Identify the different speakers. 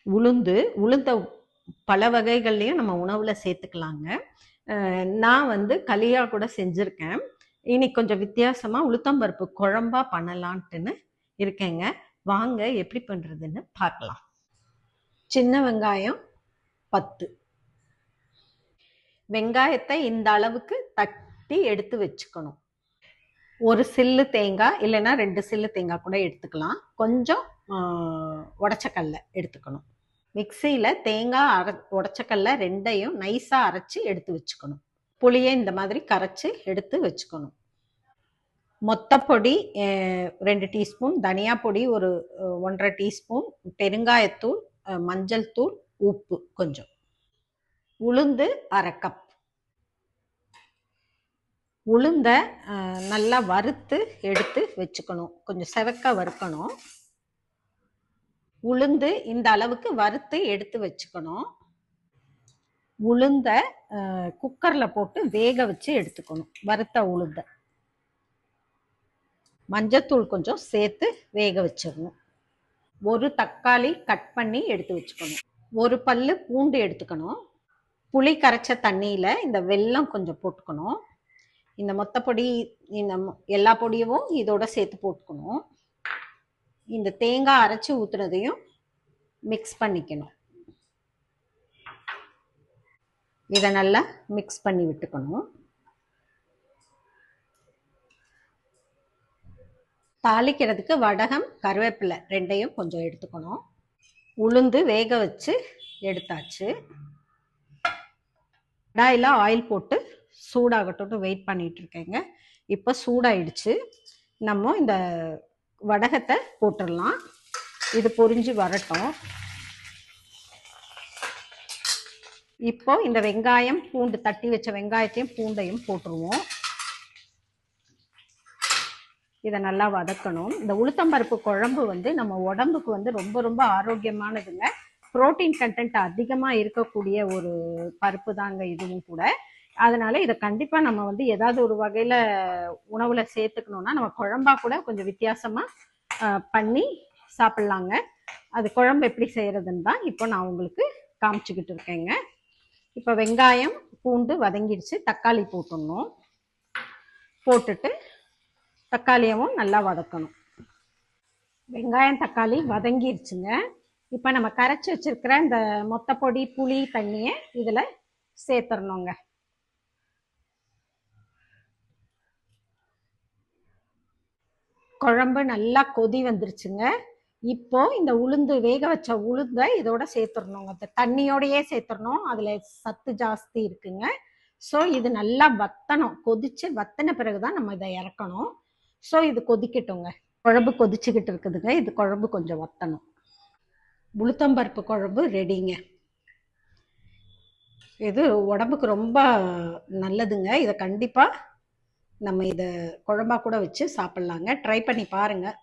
Speaker 1: உளுந்த பல வகைகள்லையும் நம்ம உணவுல சேர்த்துக்கலாங்க. நான் வந்து களியா கூட செஞ்சிருக்கேன். இன்னைக்கு கொஞ்சம் வித்தியாசமா உளுத்தம்பருப்பு குழம்பா பண்ணலான்ட்டுன்னு இருக்கேங்க. வாங்க எப்படி பண்றதுன்னு பார்க்கலாம். சின்ன வெங்காயம் 10. வெங்காயத்தை இந்த அளவுக்கு தட்டி எடுத்து வச்சுக்கணும். ஒரு சில்லு தேங்காய் இல்லைன்னா 2 சில்லு தேங்காய் கூட எடுத்துக்கலாம். கொஞ்சம் உடச்சக்கல்ல எடுத்துக்கணும். மிக்சியில் தேங்காய் உடச்சக்கல்ல 2ஐயும் நைஸாக அரைச்சி எடுத்து வச்சுக்கணும். புளியை இந்த மாதிரி கரைச்சி எடுத்து வச்சுக்கணும். மொத்தப்பொடி 2 டீஸ்பூன், தனியா பொடி ஒரு 1.5 டீஸ்பூன், பெருங்காயத்தூள், மஞ்சள் தூள், உப்பு கொஞ்சம், உளுந்து 1/2 கப். உளுந்த நல்லா வறுத்து எடுத்து வச்சுக்கணும். கொஞ்சம் செவக்க வறுக்கணும். உளுந்து இந்த அளவுக்கு வறுத்து எடுத்து வச்சுக்கணும். உளுந்த குக்கர்ல போட்டு வேக வச்சு எடுத்துக்கணும். வறுத்த உளுந்த மஞ்சத்தூள் கொஞ்சம் சேர்த்து வேக வச்சிடணும். ஒரு தக்காளி கட் பண்ணி எடுத்து வச்சுக்கணும். ஒரு பல்லு பூண்டு எடுத்துக்கணும். புளி கரைச்ச தண்ணியில இந்த வெல்லம் கொஞ்சம் போட்டுக்கணும். இந்த மொத்தப்பொடி இந்த எல்லா பொடியும் இதோட சேர்த்து போட்டுக்கணும். இந்த தேங்காய் அரைச்சி ஊத்துனதையும் மிக்ஸ் பண்ணிக்கணும். இதை நல்லா மிக்ஸ் பண்ணி விட்டுக்கணும். தாளிக்கிறதுக்கு வடகம், கருவேப்பிலை 2ஐயும் கொஞ்சம் எடுத்துக்கணும். உளுந்து வேக வச்சு எடுத்தாச்சு. கடாயில் ஆயில் போட்டு சூடாகட்டும் வெயிட் பண்ணிட்டு இருக்கேங்க. இப்போ சூடாயிடுச்சு. நம்ம இந்த வடகத்தை போட்டுடலாம். இது பொரிஞ்சு வரட்டும். இப்போ இந்த வெங்காயம் பூண்டு தட்டி வச்ச வெங்காயத்தையும் பூண்டையும் போட்டுருவோம். இதை நல்லா வதக்கணும். இந்த உளுத்தம்பருப்பு குழம்பு வந்து நம்ம உடம்புக்கு வந்து ரொம்ப ரொம்ப ஆரோக்கியமானதுங்க. புரோட்டீன் கண்டென்ட் அதிகமாக இருக்கக்கூடிய ஒரு பருப்பு தாங்க இதுவும் கூட. அதனால இதை கண்டிப்பாக நம்ம வந்து ஏதாவது ஒரு வகையில் உணவில் சேர்த்துக்கணும்னா நம்ம குழம்பா கூட கொஞ்சம் வித்தியாசமாக பண்ணி சாப்பிட்லாங்க. அது குழம்பு எப்படி செய்கிறதுன்னு தான் இப்போ நான் உங்களுக்கு காமிச்சிக்கிட்டு இருக்கேங்க. இப்போ வெங்காயம் பூண்டு வதங்கிடுச்சு. தக்காளி போட்டுடணும். போட்டுட்டு தக்காளியவும் நல்லா வதக்கணும். வெங்காயம் தக்காளி வதங்கிடுச்சுங்க. இப்போ நம்ம கரைச்சி வச்சிருக்கிற இந்த மொத்தப்பொடி புளி தண்ணியை இதில் சேர்த்துடணுங்க. குழம்பு நல்லா கொதி வந்துருச்சுங்க. இப்போ இந்த உளுந்து வேக வச்ச உளுந்தை இதோட சேர்த்துடணுங்க. இந்த தண்ணியோடையே சேர்த்துடணும். அதில் சத்து ஜாஸ்தி இருக்குங்க. ஸோ இது நல்லா வத்தணும். கொதிச்சு வத்தின பிறகுதான் நம்ம இதை இறக்கணும். ஸோ இது கொதிக்கட்டுங்க. குழம்பு கொதிச்சுக்கிட்டு இருக்குதுங்க. இது குழம்பு கொஞ்சம் வத்தணும். உளுத்தம்பருப்பு குழம்பு ரெடிங்க. இது உடம்புக்கு ரொம்ப நல்லதுங்க. இதை கண்டிப்பாக நம்ம இதை குழம்பா கூட வச்சு சாப்பிட்லாங்க. ட்ரை பண்ணி பாருங்கள்.